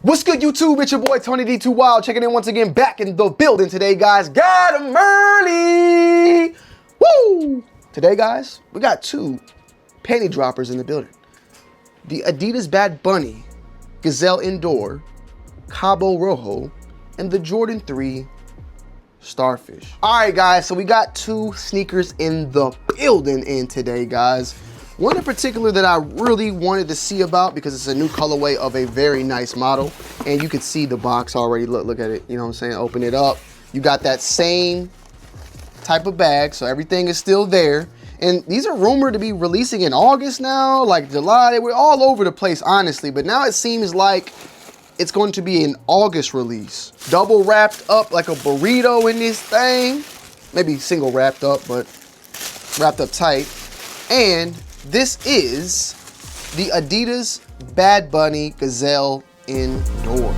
What's good, YouTube? It's your boy Tonyd2wild checking in once again, back in the building today, guys. Got 'em early. Woo! Today, guys, we got two panty droppers in the building. The Adidas Bad Bunny Gazelle Indoor Cabo Rojo and the Jordan 3 Starfish. All right, guys, so we got two sneakers in the building today, guys. One in particular that I really wanted to see about because it's a new colorway of a very nice model. And you can see the box already. Look at it. You know what I'm saying? Open it up. You got that same type of bag. So everything is still there. And these are rumored to be releasing in August now, like July. We're all over the place, honestly. But now it seems like it's going to be an August release. Double wrapped up like a burrito in this thing. Maybe single wrapped up, but wrapped up tight. And this is the Adidas Bad Bunny Gazelle Indoor.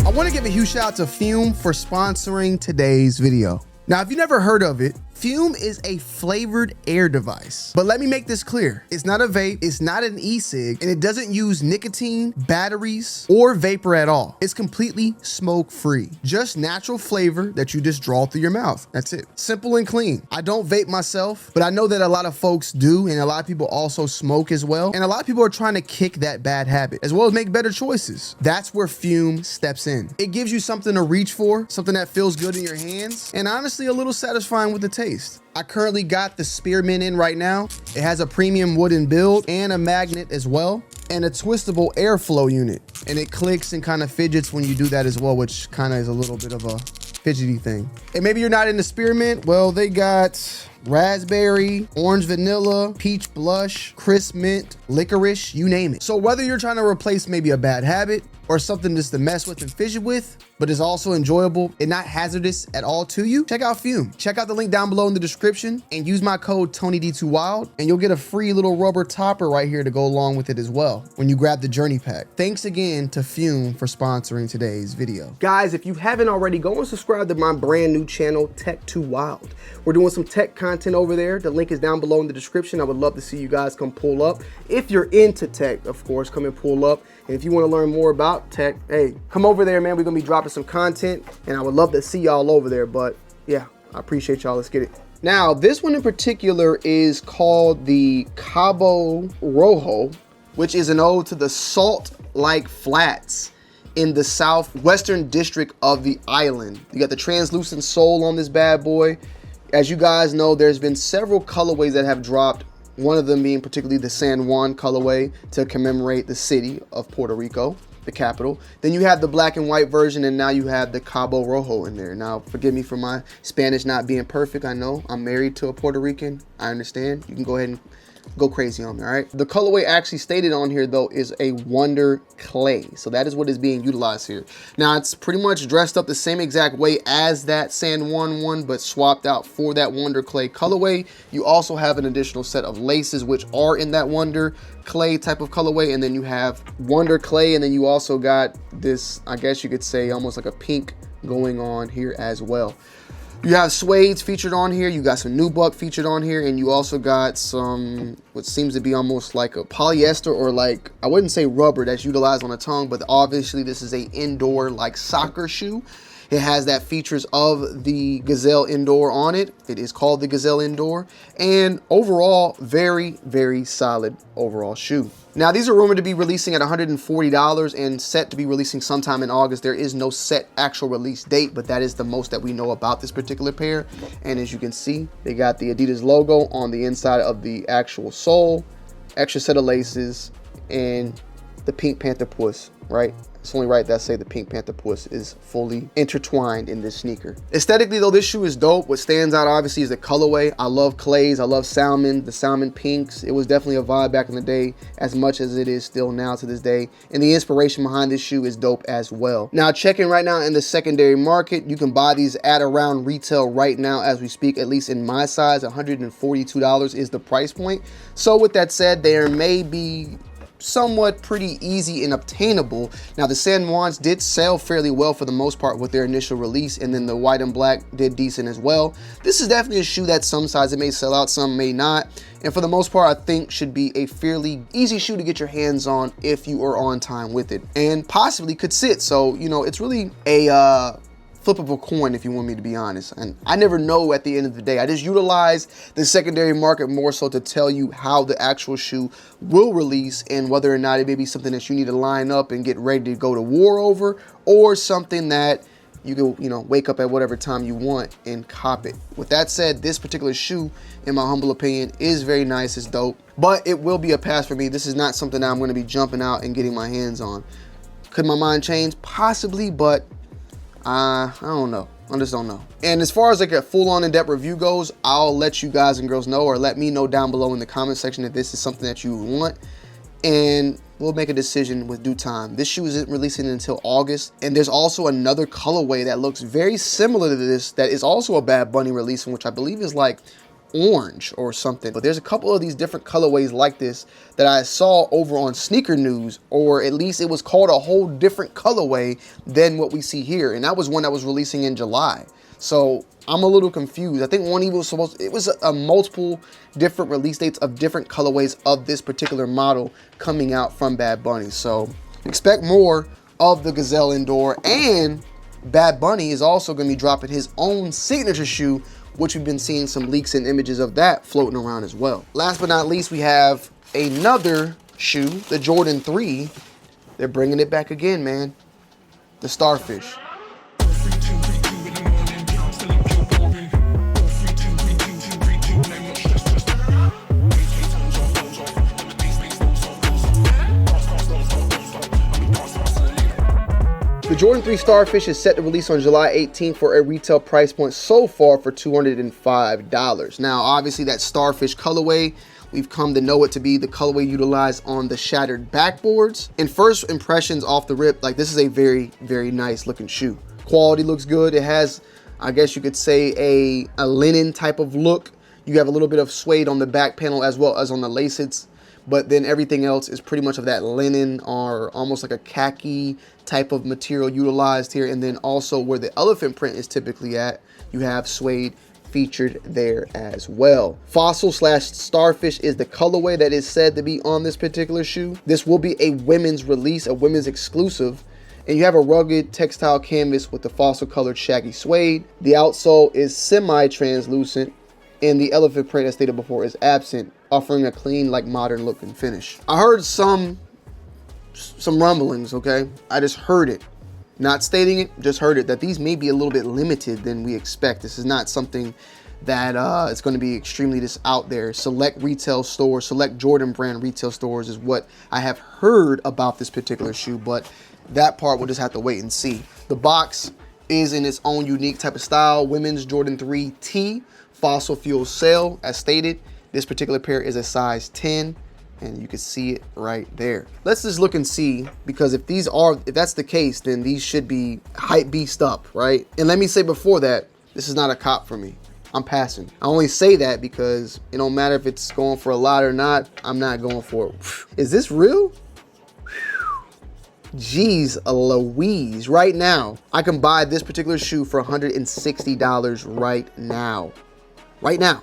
I want to give a huge shout out to Fume for sponsoring today's video. Now, if you've never heard of it, Fume is a flavored air device. But let me make this clear. It's not a vape, it's not an e-cig, and it doesn't use nicotine, batteries, or vapor at all. It's completely smoke-free. Just natural flavor that you just draw through your mouth. That's it. Simple and clean. I don't vape myself, but I know that a lot of folks do, and a lot of people also smoke as well. And a lot of people are trying to kick that bad habit, as well as make better choices. That's where Fume steps in. It gives you something to reach for, something that feels good in your hands, and honestly, a little satisfying with the taste. I currently got the Spearmint in right now. It has a premium wooden build and a magnet as well, and a twistable airflow unit. And it clicks and kind of fidgets when you do that as well, which kind of is a little bit of a fidgety thing. And maybe you're not into Spearmint. Well, they got raspberry, orange vanilla, peach blush, crisp mint, licorice, you name it. So whether you're trying to replace maybe a bad habit or something just to mess with and fidget with, but is also enjoyable and not hazardous at all to you, check out Fume. Check out the link down below in the description and use my code Tonyd2wild and you'll get a free little rubber topper right here to go along with it as well when you grab the journey pack. Thanks again to Fume for sponsoring today's video. Guys, if you haven't already, go and subscribe to my brand new channel, Tonyd2wild. We're doing some tech content over there. The link is down below in the description. I would love to see you guys come pull up. If you're into tech, of course, come and pull up. And if you want to learn more about tech, hey, come over there, man. We're going to be dropping some content, and I would love to see y'all over there. But yeah, I appreciate y'all. Let's get it. Now, this one in particular is called the Cabo Rojo, which is an ode to the salt-like flats in the southwestern district of the island. You got the translucent sole on this bad boy. As you guys know, there's been several colorways that have dropped. One of them being particularly the San Juan colorway to commemorate the city of Puerto Rico, the capital. Then you have the black and white version, and now you have the Cabo Rojo in there. Now, forgive me for my Spanish not being perfect. I know I'm married to a Puerto Rican. I understand. You can go ahead and go crazy on me, all right? The colorway actually stated on here, though, is a Wonder Clay. So that is what is being utilized here. Now, it's pretty much dressed up the same exact way as that San Juan one, but swapped out for that Wonder Clay colorway. You also have an additional set of laces, which are in that Wonder Clay type of colorway. And then you have Wonder Clay, and then you also got this, I guess you could say, almost like a pink going on here as well. You have suedes featured on here, you got some nubuck featured on here, and you also got some, what seems to be almost like a polyester or like, I wouldn't say rubber that's utilized on the tongue, but obviously this is a indoor like soccer shoe. It has that features of the Gazelle Indoor on it. It is called the Gazelle Indoor, and overall, very, very solid overall shoe. Now, these are rumored to be releasing at $140 and set to be releasing sometime in August. There is no set actual release date, but that is the most that we know about this particular pair. And as you can see, they got the Adidas logo on the inside of the actual sole, extra set of laces, and the Pink Panther puss, right? It's only right that I say the Pink Panther puss is fully intertwined in this sneaker. Aesthetically, though, this shoe is dope. What stands out, obviously, is the colorway. I love clays. I love salmon, the salmon pinks. It was definitely a vibe back in the day, as much as it is still now to this day. And the inspiration behind this shoe is dope as well. Now, checking right now in the secondary market, you can buy these at around retail right now as we speak, at least in my size. $142 is the price point. So with that said, there may be somewhat pretty easy and obtainable. Now the San Juans did sell fairly well for the most part with their initial release, and then the white and black did decent as well. This is definitely a shoe that some size it may sell out, some may not, and for the most part I think should be a fairly easy shoe to get your hands on if you are on time with it, and possibly could sit. So you know, it's really a flip of a coin, if you want me to be honest. And I never know at the end of the day. I just utilize the secondary market more so to tell you how the actual shoe will release and whether or not it may be something that you need to line up and get ready to go to war over, or something that you can, you know, wake up at whatever time you want and cop it. With that said, this particular shoe, in my humble opinion, is very nice. It's dope, but it will be a pass for me. This is not something that I'm going to be jumping out and getting my hands on. Could my mind change? Possibly, but I don't know. I just don't know. And as far as like a full-on in-depth review goes, I'll let you guys and girls know, or let me know down below in the comment section if this is something that you want, and we'll make a decision with due time. This shoe isn't releasing until August, and there's also another colorway that looks very similar to this that is also a Bad Bunny release, which I believe is like orange or something. But there's a couple of these different colorways like this that I saw over on Sneaker News, or at least it was called a whole different colorway than what we see here, and that was one that was releasing in July. So I'm a little confused. I think one even was supposed, it was a multiple different release dates of different colorways of this particular model coming out from Bad Bunny. So expect more of the Gazelle Indoor, and Bad Bunny is also going to be dropping his own signature shoe, which we've been seeing some leaks and images of that floating around as well. Last but not least, we have another shoe, the Jordan 3. They're bringing it back again, man. The Starfish. The Jordan 3 Starfish is set to release on July 18th for a retail price point so far for $205. Now, obviously that Starfish colorway, we've come to know it to be the colorway utilized on the shattered backboards. And first impressions off the rip, like this is a very, very nice looking shoe. Quality looks good. It has, I guess you could say, a linen type of look. You have a little bit of suede on the back panel as well as on the laces, but then everything else is pretty much of that linen or almost like a khaki type of material utilized here. And then also where the elephant print is typically at, you have suede featured there as well. Fossil / Starfish is the colorway that is said to be on this particular shoe. This will be a women's release, a women's exclusive. And you have a rugged textile canvas with the fossil colored shaggy suede. The outsole is semi-translucent, and the elephant print, as stated before, is absent, offering a clean, like modern look and finish. I heard some rumblings, okay? I just heard it. Not stating it, just heard it, that these may be a little bit limited than we expect. This is not something that it's going to be extremely just out there. Select retail stores, select Jordan brand retail stores is what I have heard about this particular shoe, but that part we'll just have to wait and see. The box is in its own unique type of style. Women's Jordan 3 T, fossil fuel sail, as stated. This particular pair is a size 10, and you can see it right there. Let's just look and see, because if that's the case, then these should be hype beast up, right? And let me say before that, this is not a cop for me. I'm passing. I only say that because it don't matter if it's going for a lot or not, I'm not going for it. Is this real? Jeez Louise. Right now, I can buy this particular shoe for $160 right now. Right now.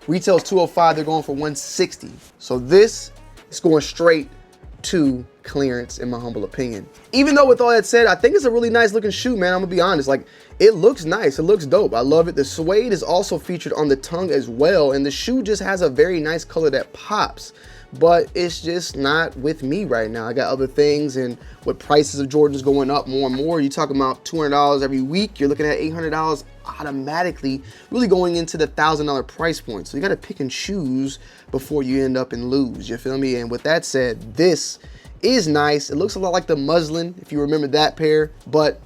Retail's $205, they're going for $160. So this is going straight to clearance in my humble opinion. Even though with all that said, I think it's a really nice looking shoe, man. I'm gonna be honest. Like, it looks nice, it looks dope. I love it. The suede is also featured on the tongue as well, and the shoe just has a very nice color that pops. But it's just not with me right now. I got other things, and with prices of Jordans going up more and more, you're talking about $200 every week, you're looking at $800 automatically, really going into the $1,000 price point. So you got to pick and choose before you end up and lose, you feel me? And with that said, this is nice. It looks a lot like the muslin, if you remember that pair, but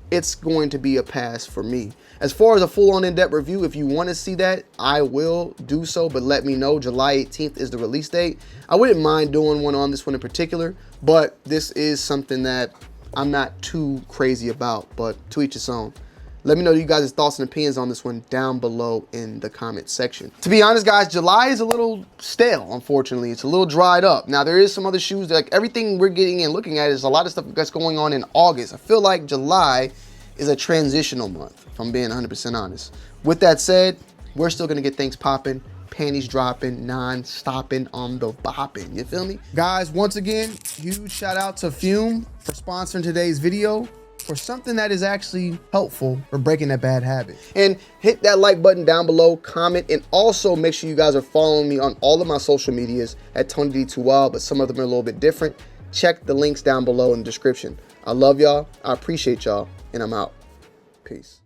it's going to be a pass for me. As far as a full-on in-depth review, if you want to see that, I will do so, but let me know. July 18th is the release date. I wouldn't mind doing one on this one in particular, but this is something that I'm not too crazy about, but to each his own. Let me know you guys' thoughts and opinions on this one down below in the comment section. To be honest, guys, July is a little stale, unfortunately. It's a little dried up. Now, there is some other shoes that, like, everything we're getting and looking at is a lot of stuff that's going on in August. I feel like July is a transitional month, if I'm being 100% honest. With that said, we're still gonna get things popping, panties dropping, non-stopping on the bopping. You feel me? Guys, once again, huge shout out to Fume for sponsoring today's video, for something that is actually helpful for breaking that bad habit. And hit that like button down below, comment, and also make sure you guys are following me on all of my social medias at Tonyd2wild, but some of them are a little bit different. Check the links down below in the description. I love y'all, I appreciate y'all, and I'm out. Peace.